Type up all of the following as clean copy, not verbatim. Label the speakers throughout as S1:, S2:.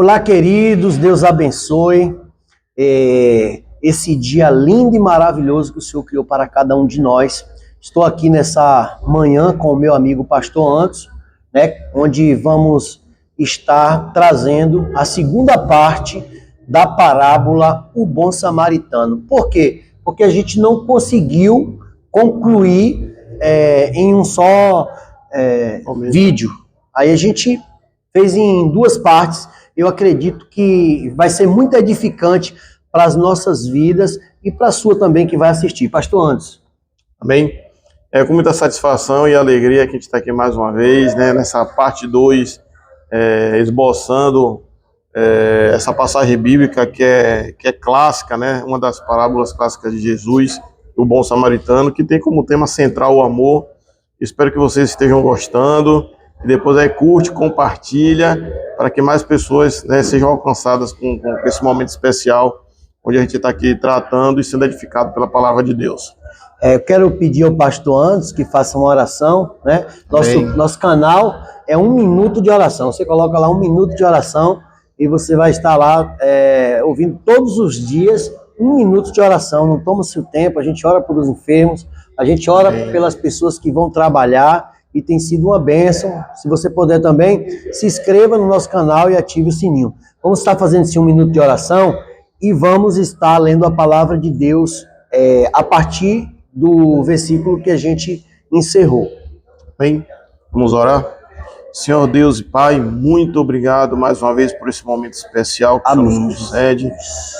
S1: Olá, queridos, Deus abençoe esse dia lindo e maravilhoso que o Senhor criou para cada um de nós. Estou aqui nessa manhã com o meu amigo Pastor Anderson, onde vamos estar trazendo a segunda parte da parábola O Bom Samaritano. Por quê? Porque a gente não conseguiu concluir em um só vídeo. Aí a gente fez em duas partes. Eu acredito que vai ser muito edificante para as nossas vidas e para a sua também, que vai assistir. Pastor Anderson.
S2: Amém? Com muita satisfação e alegria que a gente está aqui mais uma vez, nessa parte 2, esboçando essa passagem bíblica que é clássica, uma das parábolas clássicas de Jesus, o Bom Samaritano, que tem como tema central o amor. Espero que vocês estejam gostando. E depois aí curte, compartilha, para que mais pessoas sejam alcançadas com esse momento especial, onde a gente está aqui tratando e sendo edificado pela palavra de Deus.
S1: Eu quero pedir ao pastor Anderson que faça uma oração, Nosso canal é 1 minuto de oração. Você coloca lá 1 minuto de oração e você vai estar lá ouvindo todos os dias 1 minuto de oração. Não toma seu tempo, a gente ora pelos enfermos, a gente ora pelas pessoas que vão trabalhar. E tem sido uma bênção. Se você puder também, se inscreva no nosso canal e ative o sininho. Vamos estar fazendo esse 1 minuto de oração e vamos estar lendo a palavra de Deus a partir do versículo que a gente encerrou.
S2: Bem, vamos orar? Senhor Deus e Pai, muito obrigado mais uma vez por esse momento especial que o Senhor nos concede,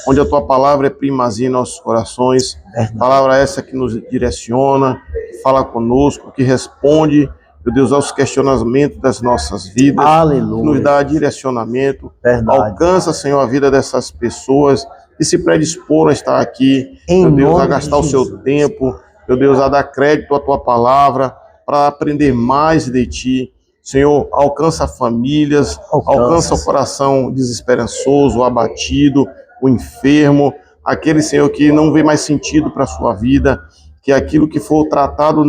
S2: onde a Tua palavra é primazia em nossos corações. Palavra essa que nos direciona, que fala conosco, que responde, meu Deus, aos questionamentos das nossas vidas.
S1: Aleluia.
S2: Que nos dá direcionamento. Alcança, Senhor, a vida dessas pessoas que se predisporam a estar aqui, meu Deus, a gastar o seu tempo, meu Deus, a dar crédito à Tua palavra, para aprender mais de Ti. Senhor, alcança famílias, alcança o coração desesperançoso, o abatido, o enfermo, aquele, Senhor, que não vê mais sentido para a sua vida, que aquilo que for tratado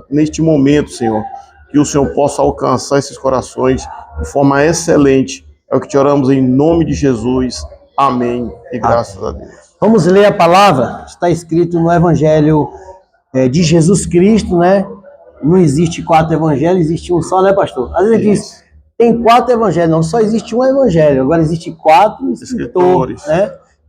S2: neste momento, Senhor, que o Senhor possa alcançar esses corações de forma excelente. É o que te oramos em nome de Jesus. Amém. E graças a Deus.
S1: Vamos ler a palavra? Está escrito no Evangelho de Jesus Cristo, Não existe 4 evangelhos, existe um só, pastor? Às vezes diz, tem 4 evangelhos, não, só existe um evangelho. Agora existe 4 escritores,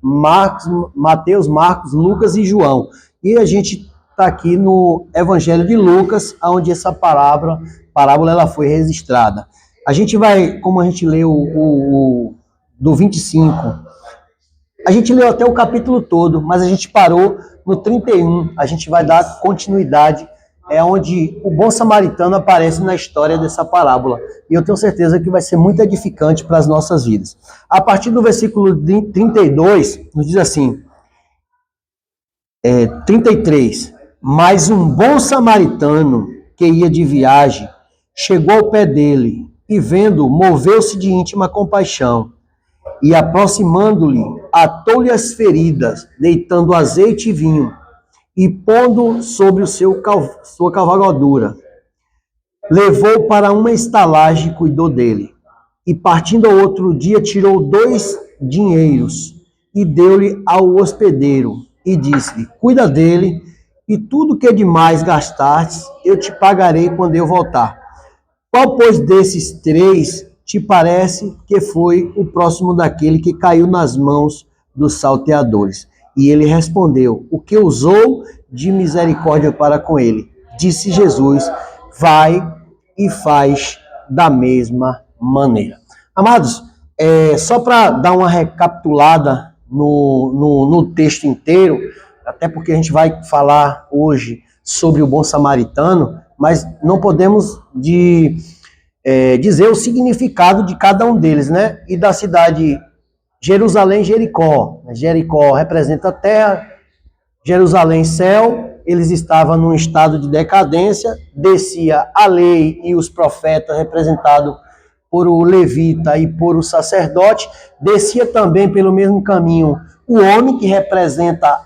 S1: Mateus, Marcos, Lucas e João. E a gente está aqui no Evangelho de Lucas, onde essa parábola ela foi registrada. A gente vai, como a gente leu do 25, a gente leu até o capítulo todo, mas a gente parou no 31. A gente vai dar continuidade, onde o bom samaritano aparece na história dessa parábola. E eu tenho certeza que vai ser muito edificante para as nossas vidas. A partir do versículo 32, nos diz assim, 33, mas um bom samaritano que ia de viagem chegou ao pé dele e vendo, moveu-se de íntima compaixão e aproximando-lhe, atou-lhe as feridas, deitando azeite e vinho e pondo sobre sua cavalgadura. Levou para uma estalagem e cuidou dele. E partindo ao outro dia, tirou 2 dinheiros e deu-lhe ao hospedeiro. E disse-lhe, cuida dele, e tudo que demais gastastes, eu te pagarei quando eu voltar. Qual, pois, desses 3 te parece que foi o próximo daquele que caiu nas mãos dos salteadores? E ele respondeu, o que usou de misericórdia para com ele? Disse Jesus, vai e faz da mesma maneira. Amados, só para dar uma recapitulada no texto inteiro, até porque a gente vai falar hoje sobre o bom samaritano, mas não podemos dizer o significado de cada um deles, E da cidade Jerusalém, Jericó. Jericó representa a terra, Jerusalém, céu. Eles estavam num estado de decadência, descia a lei e os profetas, representados por o levita e por o sacerdote, descia também pelo mesmo caminho o homem, que representa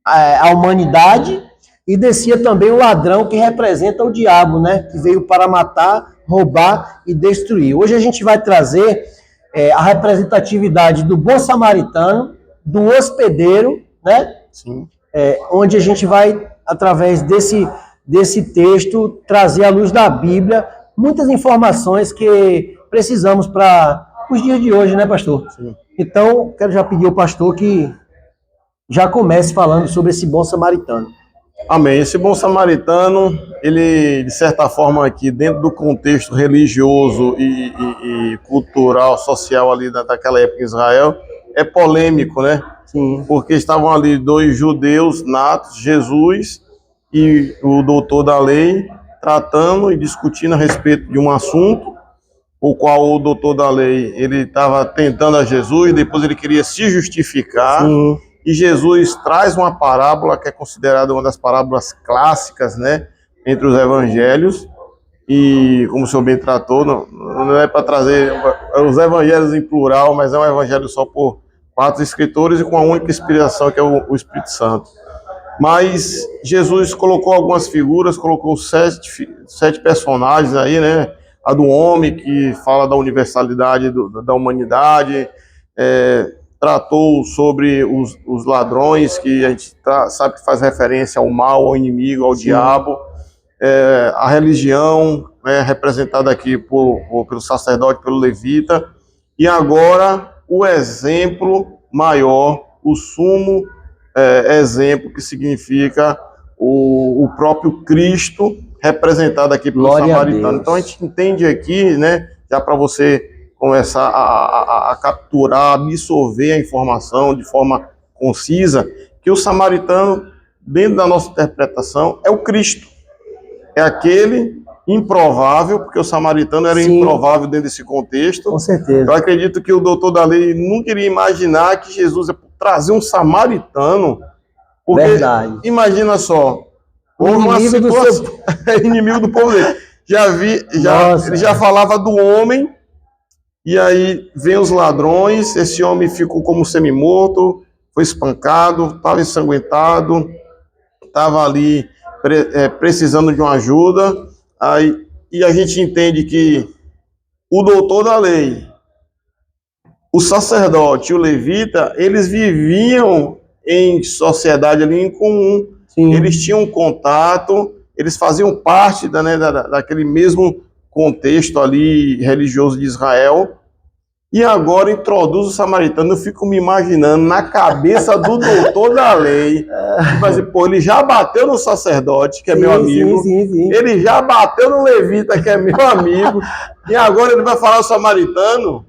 S1: a humanidade, e descia também o ladrão, que representa o diabo, que veio para matar, roubar e destruir. Hoje a gente vai trazer a representatividade do bom samaritano, do hospedeiro, né?
S2: Sim.
S1: Onde a gente vai, através desse texto, trazer à luz da Bíblia muitas informações que precisamos para os dias de hoje, né, pastor?
S2: Sim.
S1: Então, quero já pedir ao pastor que já comece falando sobre esse bom samaritano.
S2: Amém. Esse bom samaritano, ele, de certa forma, aqui, dentro do contexto religioso e cultural, social ali daquela época em Israel, é polêmico, né?
S1: Sim.
S2: Porque estavam ali dois judeus natos, Jesus e o doutor da lei, tratando e discutindo a respeito de um assunto, o qual o doutor da lei, ele estava tentando a Jesus, depois ele queria se justificar.
S1: Sim.
S2: E Jesus traz uma parábola que é considerada uma das parábolas clássicas, né, entre os evangelhos. E, como o senhor bem tratou, não é para trazer os evangelhos em plural, mas é um evangelho só por 4 escritores e com a única inspiração, que é o Espírito Santo. Mas Jesus colocou algumas figuras, colocou 7 personagens aí, né? A do homem, que fala da universalidade da humanidade, tratou sobre os ladrões, que a gente sabe que faz referência ao mal, ao inimigo, ao diabo. A religião, representada aqui pelo sacerdote, pelo levita. E agora o exemplo maior, o sumo exemplo, que significa o próprio Cristo, representado aqui pelo samaritano. Então a gente entende aqui, né, já para você começar a capturar, absorver a informação de forma concisa, que o samaritano, dentro da nossa interpretação, é o Cristo. É aquele improvável, porque o samaritano era improvável dentro desse contexto.
S1: Com certeza.
S2: Eu acredito que o doutor da lei nunca iria imaginar que Jesus ia trazer um samaritano. Porque,
S1: verdade.
S2: Imagina só, inimigo do povo dele. Ele já falava do homem, e aí vem os ladrões, esse homem ficou como semi-morto, foi espancado, estava ensanguentado, estava ali precisando de uma ajuda. E a gente entende que o doutor da lei, o sacerdote e o levita, eles viviam em sociedade ali em comum. Sim. Eles tinham contato, eles faziam parte daquele mesmo contexto ali religioso de Israel. E agora introduz o samaritano. Eu fico me imaginando na cabeça do doutor da lei. Mas, ele já bateu no sacerdote, que é meu amigo. Sim. Ele já bateu no levita, que é meu amigo. E agora ele vai falar o samaritano.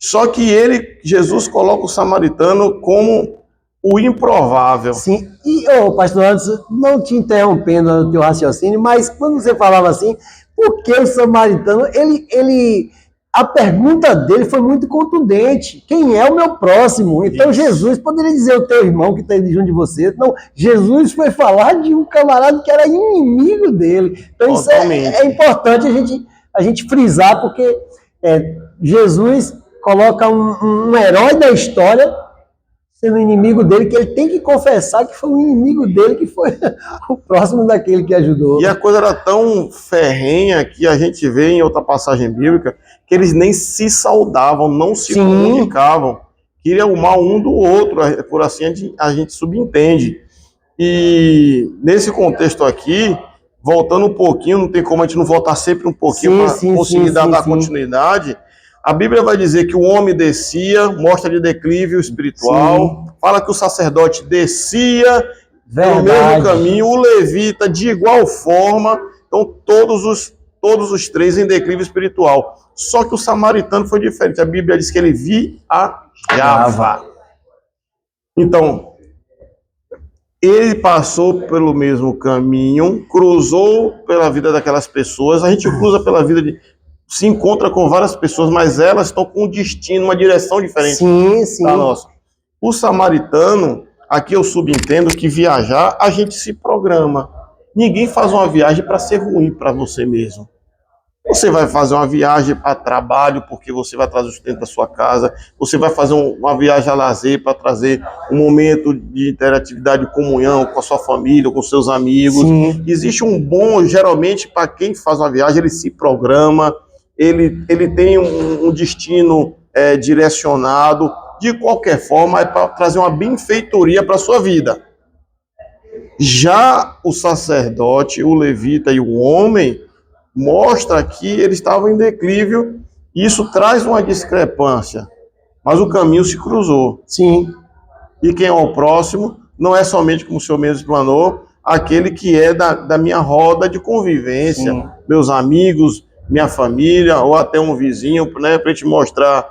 S2: Só que Jesus coloca o samaritano como o improvável.
S1: Sim. E, pastor Anderson, não te interrompendo no teu raciocínio, mas quando você falava assim, por que o samaritano, a pergunta dele foi muito contundente. Quem é o meu próximo? Então Jesus poderia dizer o teu irmão que está junto de você. Não, Jesus foi falar de um camarada que era inimigo dele. Então isso é importante a gente frisar, porque Jesus coloca um herói da história sendo inimigo dele, que ele tem que confessar que foi o inimigo dele, que foi o próximo daquele que ajudou.
S2: E a coisa era tão ferrenha que a gente vê em outra passagem bíblica que eles nem se saudavam, não se comunicavam, queriam o mal um do outro, por assim a gente subentende. E nesse contexto aqui, voltando um pouquinho, não tem como a gente não voltar sempre um pouquinho para conseguir dar continuidade. A Bíblia vai dizer que o homem descia, mostra de declive espiritual, fala que o sacerdote descia no mesmo caminho, o levita de igual forma, então todos os 3 em declive espiritual. Só que o samaritano foi diferente, a Bíblia diz que ele viajava. Então, ele passou pelo mesmo caminho, cruzou pela vida daquelas pessoas, a gente cruza pela vida se encontra com várias pessoas, mas elas estão com um destino, uma direção diferente da nossa. O samaritano, aqui eu subentendo que viajar, a gente se programa. Ninguém faz uma viagem para ser ruim para você mesmo. Você vai fazer uma viagem para trabalho, porque você vai trazer o sustento da sua casa. Você vai fazer uma viagem a lazer para trazer um momento de interatividade, comunhão com a sua família, com seus amigos. Existe um bom, geralmente, para quem faz uma viagem, ele se programa. Ele tem um destino direcionado, de qualquer forma, é para trazer uma benfeitoria para a sua vida. Já o sacerdote, o levita e o homem, mostra que ele estava em declívio, e isso traz uma discrepância. Mas o caminho se cruzou.
S1: Sim.
S2: E quem é o próximo não é somente, como o senhor mesmo explanou, aquele que é da minha roda de convivência, sim, meus amigos, minha família, ou até um vizinho, né, para te mostrar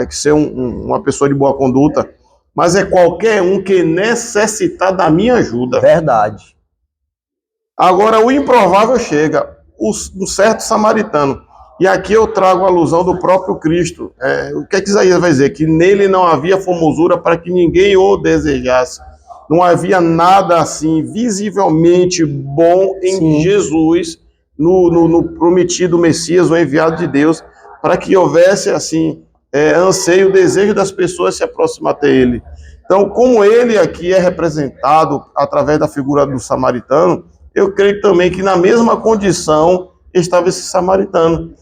S2: que ser uma pessoa de boa conduta. Mas é qualquer um que necessitar da minha ajuda.
S1: Verdade.
S2: Agora, o improvável chega, o certo samaritano. E aqui eu trago a alusão do próprio Cristo. O que é que Isaías vai dizer? Que nele não havia formosura para que ninguém o desejasse. Não havia nada assim visivelmente bom em sim, Jesus, no prometido Messias, o enviado de Deus, para que houvesse assim anseio, desejo das pessoas se aproximar até ele. Então, como ele aqui é representado através da figura do samaritano, eu creio também que na mesma condição estava esse samaritano.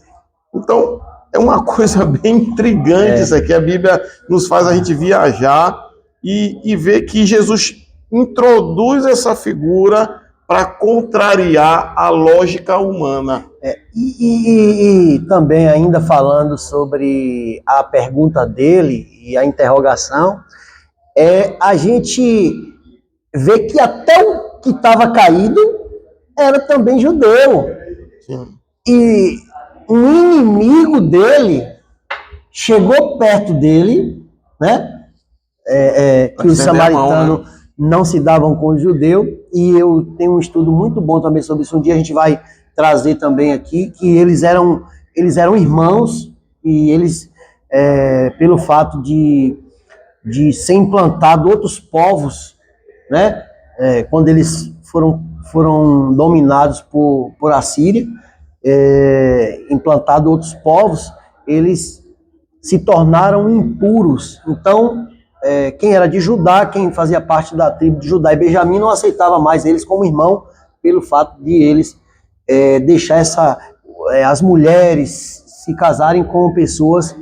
S2: Então, é uma coisa bem intrigante isso aqui. A Bíblia nos faz a gente viajar e ver que Jesus introduz essa figura para contrariar a lógica humana.
S1: E também ainda falando sobre a pergunta dele e a interrogação, a gente vê que até o que estava caído era também judeu. Sim. E um inimigo dele chegou perto dele, né? Que os samaritanos não se davam com o judeu, e eu tenho um estudo muito bom também sobre isso. Um dia a gente vai trazer também aqui, que eles eram irmãos, e eles, pelo fato de ser implantado outros povos, né? Quando eles foram dominados por Assíria, implantado outros povos, eles se tornaram impuros. Então, quem era de Judá, quem fazia parte da tribo de Judá e Benjamim, não aceitava mais eles como irmão, pelo fato de eles deixar as mulheres se casarem com pessoas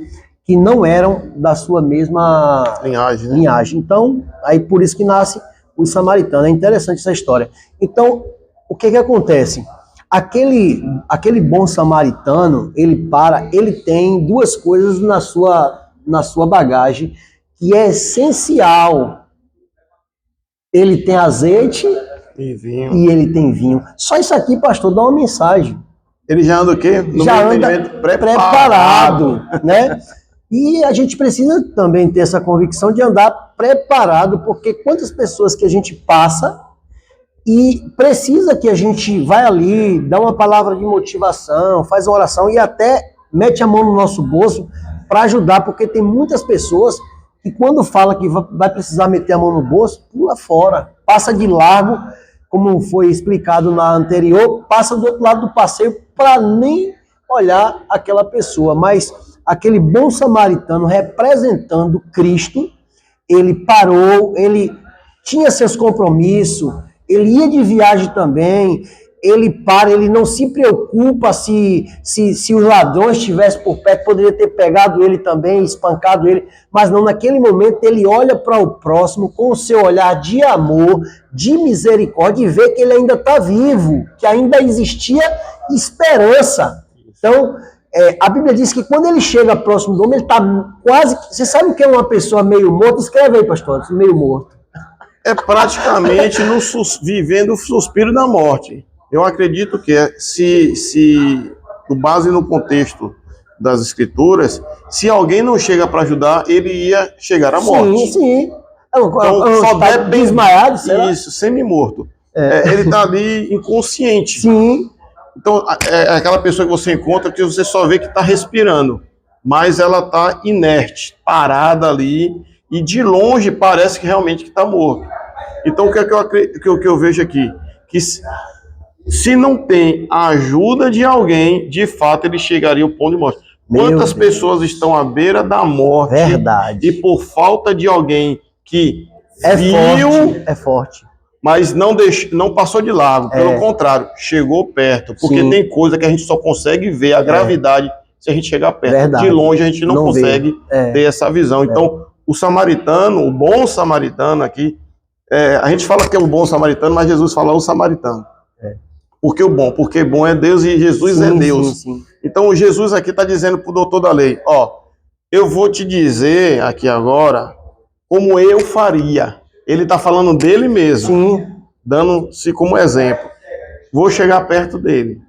S1: que não eram da sua mesma linhagem. Então, aí por isso que nasce os samaritanos. É interessante essa história. Então, o que acontece? Aquele bom samaritano, ele tem duas coisas na sua bagagem que é essencial. Ele tem azeite e ele tem vinho. Só isso aqui, pastor, dá uma mensagem.
S2: Ele já anda o quê?
S1: Já anda preparado, né? E a gente precisa também ter essa convicção de andar preparado, porque quantas pessoas que a gente passa e precisa que a gente vai ali, dá uma palavra de motivação, faz uma oração e até mete a mão no nosso bolso para ajudar, porque tem muitas pessoas que quando fala que vai precisar meter a mão no bolso, pula fora, passa de largo, como foi explicado na anterior, passa do outro lado do passeio para nem olhar aquela pessoa. Mas aquele bom samaritano representando Cristo, ele parou, ele tinha seus compromissos, ele ia de viagem também, ele não se preocupa se os ladrões estivessem por perto, poderia ter pegado ele também, espancado ele, mas não, naquele momento ele olha para o próximo com o seu olhar de amor, de misericórdia, e vê que ele ainda está vivo, que ainda existia esperança. Então, a Bíblia diz que quando ele chega próximo do homem, ele está quase... Você sabe o que é uma pessoa meio morta? Escreve aí, pastor, meio morto.
S2: É praticamente vivendo o suspiro da morte. Eu acredito que com base no contexto das Escrituras, se alguém não chega para ajudar, ele ia chegar à morte.
S1: Sim.
S2: Então, só deve
S1: desmaiado, será?
S2: Isso, semi-morto. Ele está ali inconsciente.
S1: Sim.
S2: Então, é aquela pessoa que você encontra que você só vê que está respirando, mas ela está inerte, parada ali, e de longe parece que realmente está morto. Então, o que eu vejo aqui? Que se não tem a ajuda de alguém, de fato ele chegaria ao ponto de morte. Quantas pessoas estão à beira da morte?
S1: Verdade.
S2: E por falta de alguém que viu...
S1: É forte.
S2: Mas não passou de largo, pelo contrário, chegou perto. Porque tem coisa que a gente só consegue ver a gravidade se a gente chegar perto.
S1: Verdade.
S2: De longe a gente não consegue ter essa visão. Então, o samaritano, o bom samaritano aqui, a gente fala que é o bom samaritano, mas Jesus fala o samaritano. Porque bom é Deus e Jesus é Deus. Sim. Então, Jesus aqui está dizendo para o doutor da lei, eu vou te dizer aqui agora como eu faria. Ele está falando dele mesmo, sim, dando-se como exemplo. Vou chegar perto dele.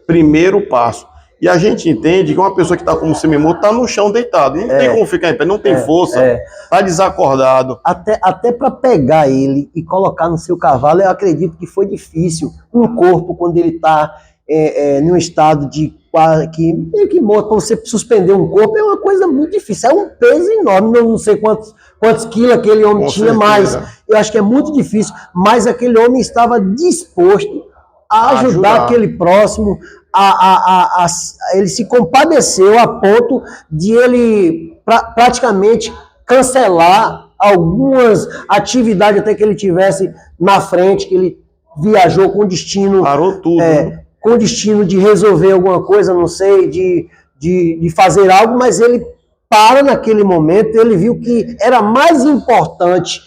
S2: Primeiro passo. E a gente entende que uma pessoa que está como semi-morto está no chão deitado. Não tem como ficar em pé, não tem força, está desacordado.
S1: Até para pegar ele e colocar no seu cavalo, eu acredito que foi difícil. Um corpo, quando ele está num estado de meio que morto, para você suspender um corpo, é uma coisa muito difícil. É um peso enorme, eu não sei quantos quilos aquele homem tinha, mas eu acho que é muito difícil. Mas aquele homem estava disposto a ajudar aquele próximo, ele se compadeceu a ponto de ele praticamente cancelar algumas atividades até que ele tivesse na frente, que ele viajou com destino...
S2: Parou tudo.
S1: Com destino de resolver alguma coisa, não sei, de fazer algo, mas ele para naquele momento, ele viu que era mais importante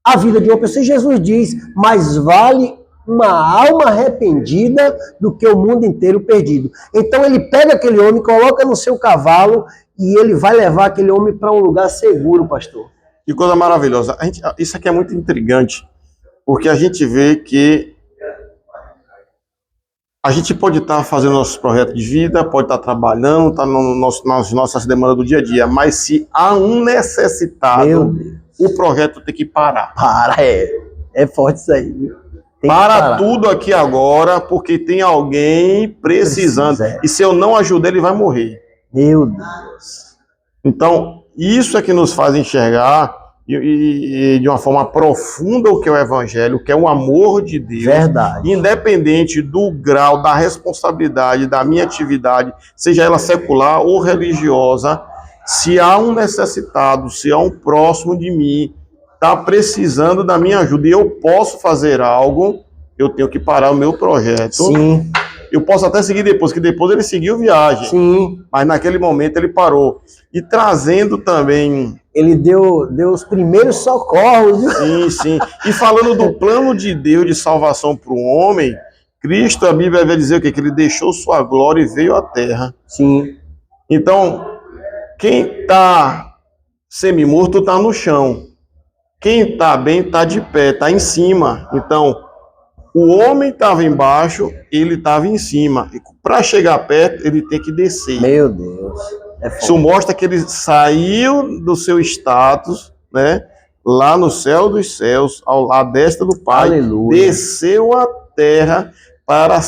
S1: a vida de uma pessoa. E Jesus diz, mais vale uma alma arrependida do que o mundo inteiro perdido. Então ele pega aquele homem, coloca no seu cavalo e ele vai levar aquele homem para um lugar seguro, pastor.
S2: Que coisa maravilhosa. Isso aqui é muito intrigante, porque a gente vê que a gente pode estar fazendo nossos projetos de vida, pode estar trabalhando, estar nas nossas demandas do dia a dia, mas se há um necessitado, o projeto tem que parar.
S1: É forte isso aí, viu?
S2: Para tudo aqui agora, porque tem alguém precisando. E se eu não ajudar, ele vai morrer.
S1: Meu Deus.
S2: Então, isso é que nos faz enxergar e de uma forma profunda o que é o Evangelho, o que é o amor de Deus.
S1: Verdade.
S2: Independente do grau, da responsabilidade, da minha atividade, seja ela secular ou religiosa, se há um necessitado, se há um próximo de mim, está precisando da minha ajuda e eu posso fazer algo, eu tenho que parar o meu projeto.
S1: Sim.
S2: Eu posso até seguir depois, que depois ele seguiu viagem.
S1: Sim.
S2: Mas naquele momento ele parou. E trazendo também...
S1: Ele deu os primeiros socorros.
S2: Sim, sim. E falando do plano de Deus de salvação para o homem, Cristo, a Bíblia vai dizer o quê? Que ele deixou sua glória e veio à terra.
S1: Sim.
S2: Então, quem está semi-morto está no chão. Quem está bem está de pé, está em cima. Então, o homem estava embaixo, ele estava em cima. E para chegar perto, ele tem que descer.
S1: Meu Deus.
S2: Isso mostra que ele saiu do seu status, né? Lá no céu dos céus, à destra do Pai.
S1: Aleluia.
S2: Desceu à terra para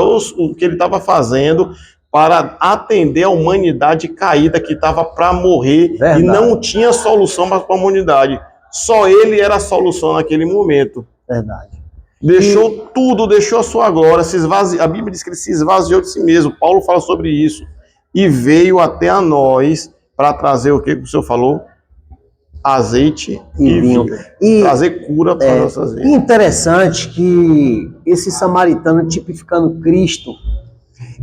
S2: o que ele estava fazendo, para atender a humanidade caída que estava para morrer. Verdade. E não tinha solução para a humanidade. Só ele era a solução naquele momento.
S1: Verdade.
S2: Deixou tudo, deixou a sua glória, se esvaziou. A Bíblia diz que ele se esvaziou de si mesmo. Paulo fala sobre isso. E veio até a nós para trazer o que o senhor falou? Azeite e vinho. E trazer cura para nossas vidas.
S1: Interessante que esse samaritano, tipificando Cristo,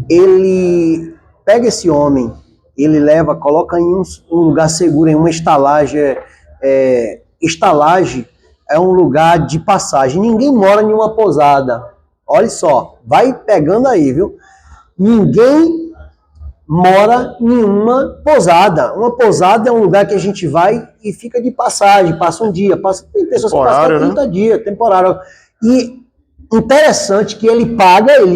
S1: ele pega esse homem, ele leva, coloca em um lugar seguro, em uma estalagem. Estalagem é um lugar de passagem. Ninguém mora em uma pousada. Olha só, vai pegando aí, viu? Ninguém mora em uma pousada. Uma pousada é um lugar que a gente vai e fica de passagem, passa um dia, tem pessoas que passam 30 dias, temporário. E interessante que ele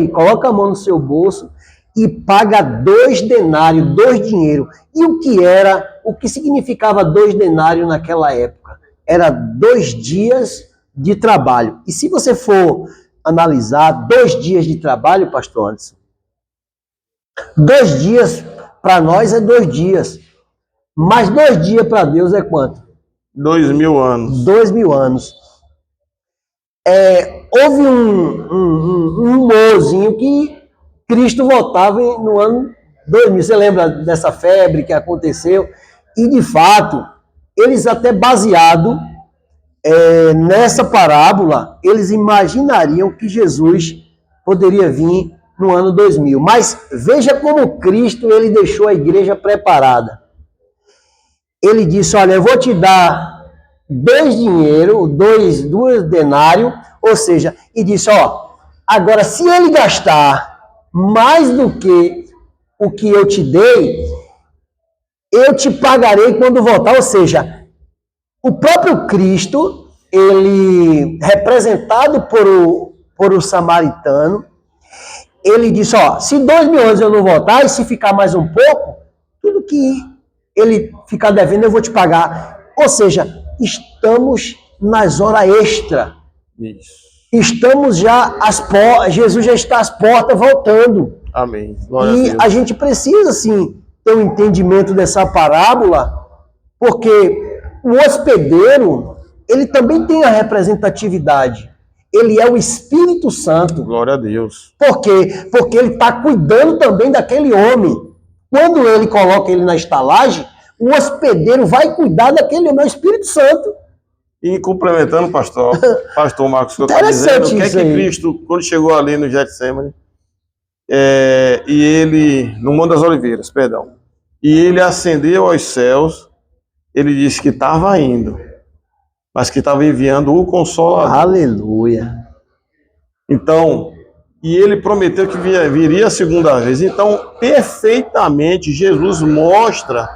S1: coloca a mão no seu bolso e paga 2 denários, 2 dinheiro. E o que significava 2 denários naquela época? Era 2 dias de trabalho. E se você for analisar 2 dias de trabalho, pastor Anderson, 2 dias para nós é 2 dias. Mas 2 dias para Deus é quanto?
S2: 2000 anos.
S1: 2000 anos. Houve um mozinho que Cristo voltava no ano 2000. Você lembra dessa febre que aconteceu? E, de fato, eles até baseado nessa parábola, eles imaginariam que Jesus poderia vir no ano 2000. Mas veja como Cristo ele deixou a igreja preparada. Ele disse, olha, eu vou te dar 2 dinheiro, 2 denários, ou seja, e disse, ó, agora se ele gastar mais do que o que eu te dei, eu te pagarei quando voltar. Ou seja, o próprio Cristo, ele, representado por o samaritano, ele disse, ó, se 2.000 anos eu não voltar, e se ficar mais um pouco, tudo que ele ficar devendo eu vou te pagar. Ou seja, estamos nas horas extra.
S2: Isso.
S1: Estamos já às portas, Jesus já está às portas voltando.
S2: Amém.
S1: Glória e a gente precisa, sim, ter um entendimento dessa parábola, porque o hospedeiro, ele também tem a representatividade. Ele é o Espírito Santo.
S2: Glória a Deus.
S1: Por quê? Porque ele está cuidando também daquele homem. Quando ele coloca ele na estalagem, o hospedeiro vai cuidar daquele homem, é o Espírito Santo.
S2: E complementando, pastor Marcos, que eu estou dizendo, o que é que Cristo, quando chegou ali no Getsemane, e ele, no Monte das Oliveiras, perdão, e ele ascendeu aos céus, ele disse que estava indo, mas que estava enviando o Consolador.
S1: Aleluia.
S2: Então, e ele prometeu que viria a segunda vez. Então, perfeitamente, Jesus mostra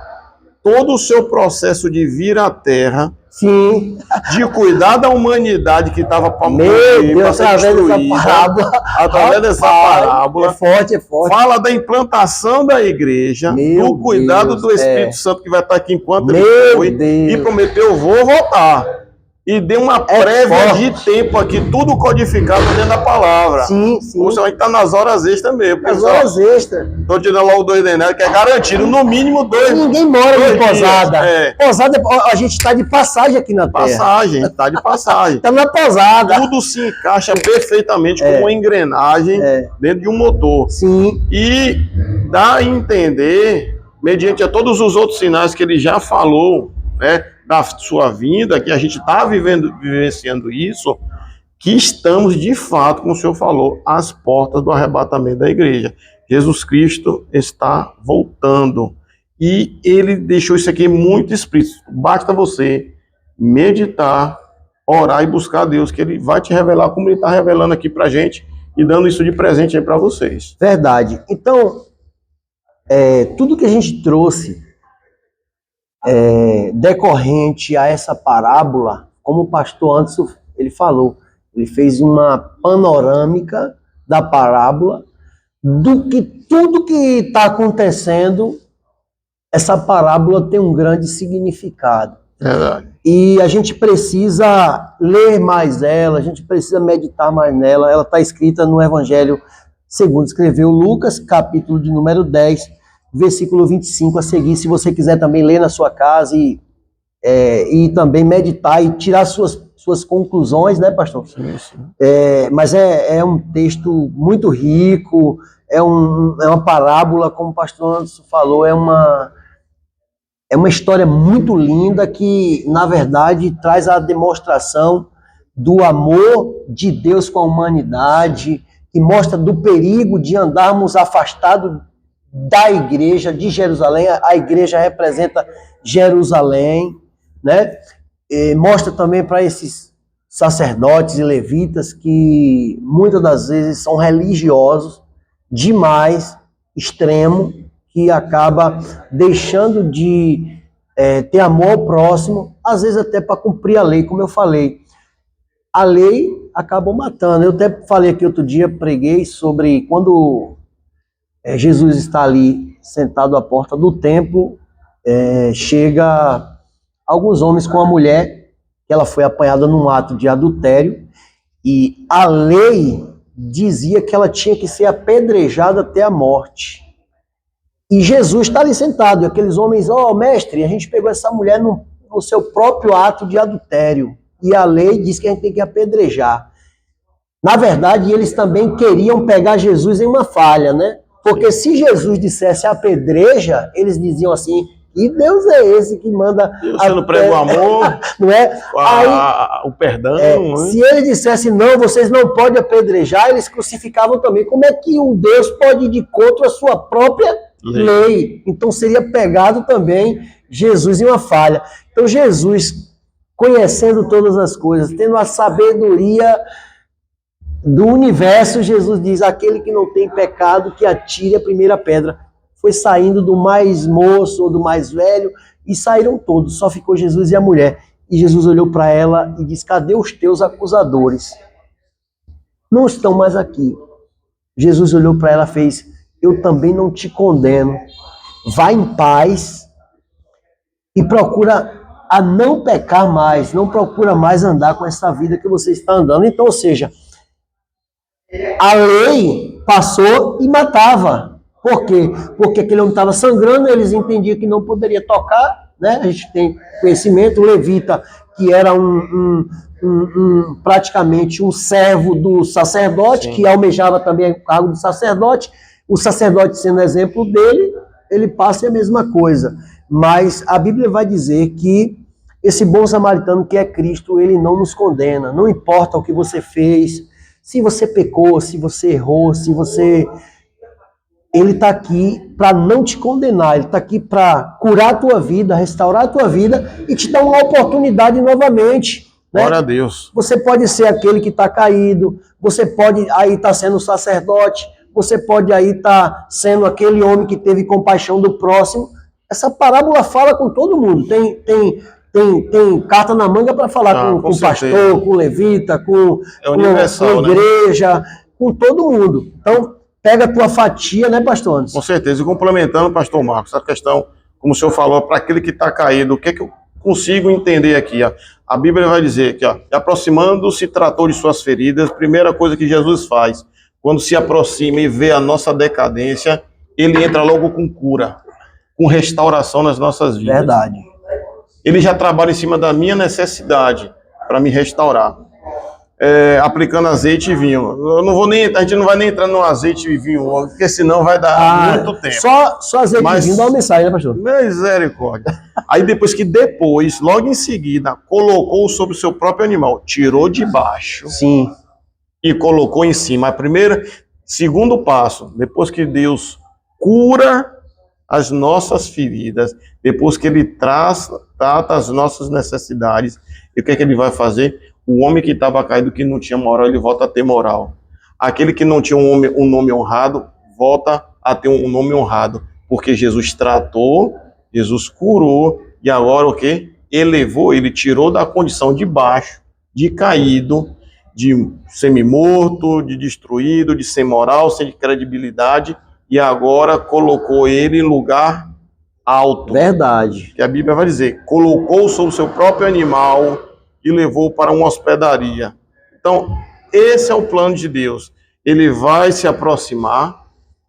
S2: todo o seu processo de vir à Terra,
S1: sim,
S2: de cuidar da humanidade que estava para
S1: morrer, para ser destruída,
S2: através dessa parábola.
S1: É forte, é forte.
S2: Fala da implantação da igreja, do cuidado do Espírito Santo que vai estar aqui enquanto ele foi, e prometeu, vou voltar. E deu uma prévia de tempo aqui, tudo codificado dentro da palavra.
S1: Sim, sim.
S2: Você vai estar nas horas extras mesmo.
S1: Nas horas extras.
S2: Estou te dando logo 2 denários, que é garantido, no mínimo 2.
S1: Ninguém mora em Pousada. Pousada, a gente está de passagem aqui na Terra.
S2: Passagem, está de passagem.
S1: Está na Pousada.
S2: Tudo se encaixa perfeitamente como uma engrenagem dentro de um motor.
S1: Sim.
S2: E dá a entender, mediante a todos os outros sinais que ele já falou, né, da sua vinda, que a gente está vivenciando isso, que estamos de fato, como o senhor falou, às portas do arrebatamento da igreja. Jesus Cristo está voltando e ele deixou isso aqui muito explícito. Basta você meditar, orar e buscar a Deus, que ele vai te revelar como ele está revelando aqui para a gente e dando isso de presente aí para vocês.
S1: Verdade. Então, tudo que a gente trouxe decorrente a essa parábola, como o pastor Anderson ele falou, ele fez uma panorâmica da parábola do que tudo que está acontecendo. Essa parábola tem um grande significado.
S2: Verdade.
S1: E a gente precisa ler mais ela, a gente precisa meditar mais nela. Ela está escrita no Evangelho segundo escreveu Lucas, capítulo de número 10, versículo 25 a seguir, se você quiser também ler na sua casa e também meditar e tirar suas conclusões, né, pastor?
S2: Sim, sim.
S1: Mas é um texto muito rico, é uma parábola, como o pastor Anderson falou, é uma história muito linda que, na verdade, traz a demonstração do amor de Deus com a humanidade, que mostra do perigo de andarmos afastados da igreja de Jerusalém. A igreja representa Jerusalém, né? E mostra também para esses sacerdotes e levitas que muitas das vezes são religiosos demais, extremo, que acaba deixando de ter amor ao próximo, às vezes até para cumprir a lei, como eu falei. A lei acabou matando. Eu até falei aqui outro dia, preguei sobre quando Jesus está ali sentado à porta do templo, chega alguns homens com a mulher, que ela foi apanhada num ato de adultério, e a lei dizia que ela tinha que ser apedrejada até a morte. E Jesus está ali sentado, e aqueles homens, mestre, a gente pegou essa mulher no seu próprio ato de adultério, e a lei diz que a gente tem que apedrejar. Na verdade, eles também queriam pegar Jesus em uma falha, né? Porque se Jesus dissesse apedreja, eles diziam assim, Que Deus é esse que manda...
S2: Você não prega o amor,
S1: não é?
S2: O perdão.
S1: Se ele dissesse, não, vocês não podem apedrejar, eles crucificavam também. Como é que o Deus pode ir de contra a sua própria lei? Então seria pegado também Jesus em uma falha. Então Jesus, conhecendo todas as coisas, tendo a sabedoria do universo, Jesus diz, aquele que não tem pecado, que atire a primeira pedra. Foi saindo do mais moço ou do mais velho, e saíram todos, só ficou Jesus e a mulher. E Jesus olhou para ela e disse, cadê os teus acusadores? Não estão mais aqui. Jesus olhou para ela e fez, eu também não te condeno. Vá em paz e procura a não pecar mais, não procura mais andar com essa vida que você está andando. Então, ou seja, a lei passou e matava. Por quê? Porque aquele homem estava sangrando, eles entendiam que não poderia tocar, né? A gente tem conhecimento, o levita, que era praticamente um servo do sacerdote, sim, que almejava também o cargo de sacerdote, o sacerdote sendo exemplo dele, ele passa a mesma coisa. Mas a Bíblia vai dizer que esse bom samaritano que é Cristo, ele não nos condena, não importa o que você fez, se você pecou, se você errou, se você... Ele está aqui para não te condenar, ele está aqui para curar a tua vida, restaurar a tua vida e te dar uma oportunidade novamente. Né?
S2: Glória a Deus.
S1: Você pode ser aquele que está caído, você pode aí estar sendo sacerdote, você pode aí estar sendo aquele homem que teve compaixão do próximo. Essa parábola fala com todo mundo, tem carta na manga para falar com o pastor, com o levita, com a igreja, né? Com todo mundo. Então, pega a tua fatia, né, pastor Anderson?
S2: Com certeza. E complementando, pastor Marcos, essa questão, como o senhor falou, para aquele que está caído, o que é que eu consigo entender aqui? Ó? A Bíblia vai dizer que, aproximando-se, tratou de suas feridas. Primeira coisa que Jesus faz, quando se aproxima e vê a nossa decadência, ele entra logo com cura, com restauração nas nossas vidas.
S1: Verdade.
S2: Ele já trabalha em cima da minha necessidade para me restaurar. Aplicando azeite e vinho. A gente não vai nem entrar no azeite e vinho, porque senão vai dar muito tempo.
S1: Só azeite e vinho dá uma mensagem, né, pastor?
S2: Misericórdia. Aí logo em seguida, colocou sobre o seu próprio animal, tirou de baixo.
S1: Sim.
S2: E colocou em cima. Segundo passo, depois que Deus cura as nossas feridas, depois que ele trata as nossas necessidades, e o que é que ele vai fazer? O homem que estava caído, que não tinha moral, ele volta a ter moral. Aquele que não tinha um nome honrado, volta a ter um nome honrado. Porque Jesus tratou, Jesus curou, e agora o quê? Elevou, ele tirou da condição de baixo, de caído, de semi-morto, de destruído, de sem moral, sem credibilidade, e agora colocou ele em lugar alto.
S1: Verdade.
S2: Que a Bíblia vai dizer, colocou sobre o seu próprio animal e levou para uma hospedaria. Então, esse é o plano de Deus. Ele vai se aproximar,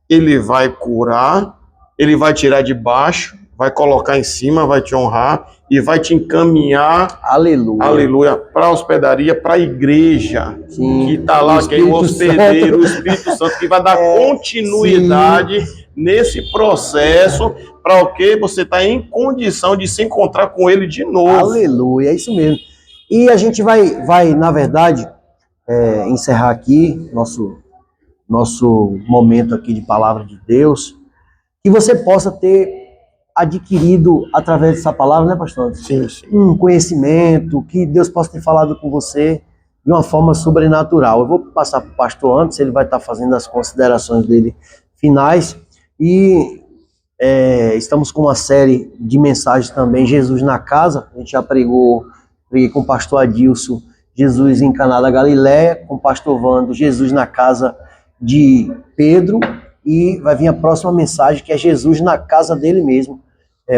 S2: ele vai curar, ele vai tirar de baixo, vai colocar em cima, vai te honrar e vai te encaminhar, aleluia, para a hospedaria, para a igreja, sim, que está lá, que é o hospedeiro, o Espírito Santo, que vai dar continuidade, sim, nesse processo, para o que você está em condição de se encontrar com ele de novo.
S1: Aleluia, é isso mesmo. E a gente vai na verdade, encerrar aqui nosso momento aqui de palavra de Deus, que você possa ter adquirido através dessa palavra, né, pastor?
S2: Sim, sim.
S1: Um conhecimento, que Deus possa ter falado com você de uma forma sobrenatural. Eu vou passar para o pastor antes, ele vai estar fazendo as considerações dele finais. E estamos com uma série de mensagens também, Jesus na Casa. A gente já preguei com o pastor Adilson, Jesus em Caná da Galileia, com o pastor Vando, Jesus na casa de Pedro, e vai vir a próxima mensagem, que é Jesus na casa dele mesmo,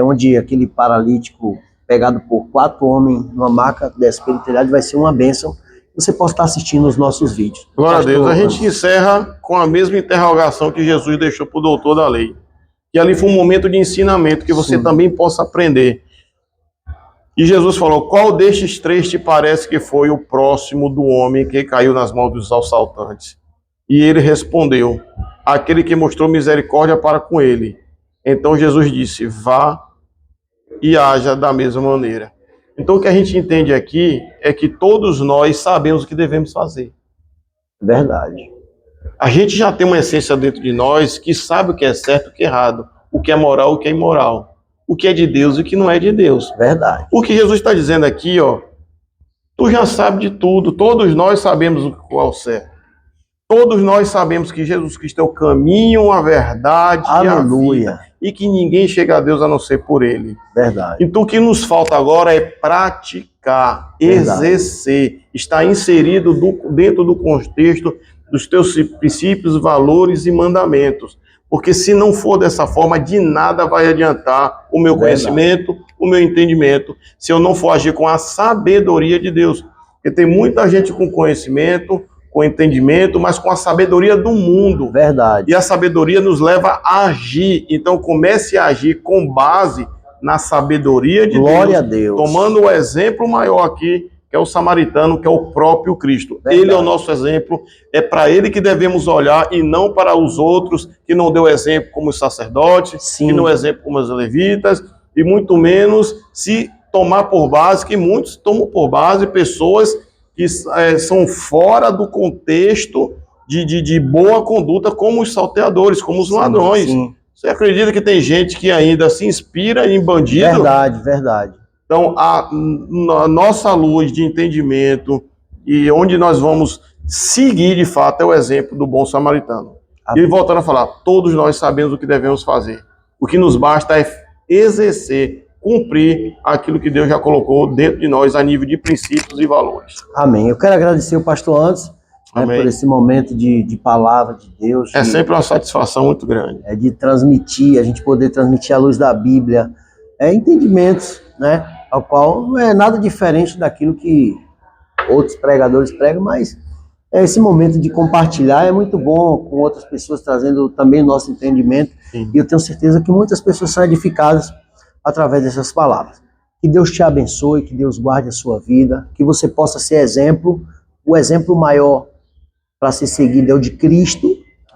S1: onde aquele paralítico pegado por 4 homens numa maca desce pelo telhado, vai ser uma bênção. Você pode estar assistindo os nossos vídeos.
S2: Glória a Deus. A gente encerra com a mesma interrogação que Jesus deixou para o doutor da lei. E ali foi um momento de ensinamento que você, sim, também possa aprender. E Jesus falou, qual destes 3 te parece que foi o próximo do homem que caiu nas mãos dos assaltantes? E ele respondeu, aquele que mostrou misericórdia para com ele. Então Jesus disse, vá e haja da mesma maneira. Então, o que a gente entende aqui é que todos nós sabemos o que devemos fazer.
S1: Verdade.
S2: A gente já tem uma essência dentro de nós que sabe o que é certo e o que é errado, o que é moral e o que é imoral, o que é de Deus e o que não é de Deus.
S1: Verdade.
S2: O que Jesus está dizendo aqui, ó, tu já sabe de tudo, todos nós sabemos qual é o certo. Todos nós sabemos que Jesus Cristo é o caminho, a verdade e a vida, e que ninguém chega a Deus a não ser por Ele.
S1: Verdade.
S2: Então o que nos falta agora é praticar, exercer, estar inserido dentro do contexto dos teus princípios, valores e mandamentos. Porque se não for dessa forma, de nada vai adiantar o meu conhecimento, o meu entendimento, se eu não for agir com a sabedoria de Deus. Porque tem muita gente com conhecimento, com entendimento, mas com a sabedoria do mundo.
S1: Verdade.
S2: E a sabedoria nos leva a agir. Então comece a agir com base na sabedoria de
S1: Glória a Deus.
S2: Tomando o exemplo maior aqui, que é o samaritano, que é o próprio Cristo. Verdade. Ele é o nosso exemplo, é para ele que devemos olhar e não para os outros que não deu exemplo como os sacerdotes,
S1: Sim.
S2: que não deu exemplo como os levitas, e muito menos se tomar por base, que muitos tomam por base pessoas que são fora do contexto de boa conduta, como os salteadores, como os ladrões. Sim. Você acredita que tem gente que ainda se inspira em bandido?
S1: Verdade, verdade.
S2: Então, a nossa luz de entendimento e onde nós vamos seguir, de fato, é o exemplo do bom samaritano. E voltando a falar, todos nós sabemos o que devemos fazer. O que nos basta é exercer, cumprir aquilo que Deus já colocou dentro de nós a nível de princípios e valores.
S1: Amém. Eu quero agradecer o pastor Anderson, né, por esse momento de palavra de Deus.
S2: É sempre uma satisfação muito grande.
S1: De transmitir, a gente poder transmitir a luz da Bíblia, entendimentos, né, ao qual não é nada diferente daquilo que outros pregadores pregam, mas esse momento de compartilhar é muito bom, com outras pessoas trazendo também nosso entendimento. Sim. E eu tenho certeza que muitas pessoas são edificadas através dessas palavras. Que Deus te abençoe, que Deus guarde a sua vida, que você possa ser exemplo, o exemplo maior para ser seguido é o de Cristo,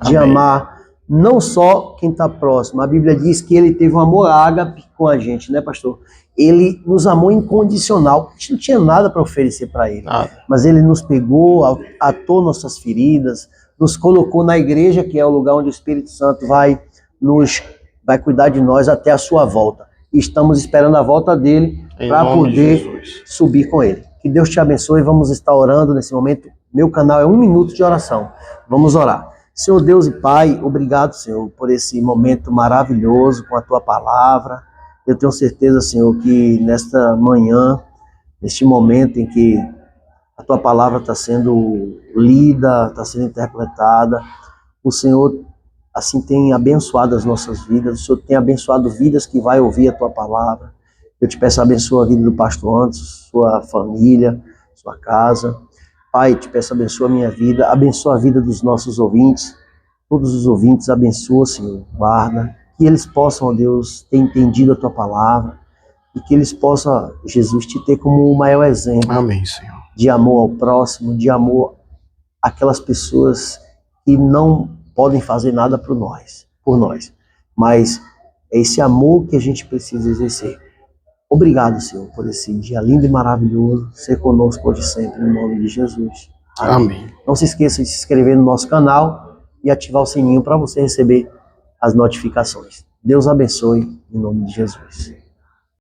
S1: de Amém. Amar não só quem está próximo. A Bíblia diz que ele teve um amor ágape com a gente, né, pastor? Ele nos amou incondicional. A gente não tinha nada para oferecer para ele, mas ele nos pegou, atou nossas feridas, nos colocou na igreja, que é o lugar onde o Espírito Santo vai cuidar de nós até a sua volta. E estamos esperando a volta dele para poder subir com ele. Que Deus te abençoe. Vamos estar orando nesse momento. Meu canal é 1 minuto de oração. Vamos orar. Senhor Deus e Pai, obrigado, Senhor, por esse momento maravilhoso com a Tua palavra. Eu tenho certeza, Senhor, que nesta manhã, neste momento em que a Tua palavra está sendo lida, está sendo interpretada, o Senhor assim tem abençoado as nossas vidas, o Senhor tem abençoado vidas que vai ouvir a Tua palavra. Eu te peço, abençoa a vida do pastor Anderson, sua família, sua casa. Pai, te peço, abençoa a minha vida, abençoa a vida dos nossos ouvintes, todos os ouvintes, abençoa, Senhor, guarda, que eles possam, ó Deus, ter entendido a Tua palavra e que eles possam, Jesus, te ter como o maior exemplo.
S2: Amém, Senhor.
S1: De amor ao próximo, de amor àquelas pessoas que não podem fazer nada por nós, mas é esse amor que a gente precisa exercer. Obrigado, Senhor, por esse dia lindo e maravilhoso, ser conosco hoje e sempre, em nome de Jesus.
S2: Amém.
S1: Não se esqueça de se inscrever no nosso canal e ativar o sininho para você receber as notificações. Deus abençoe, em nome de Jesus.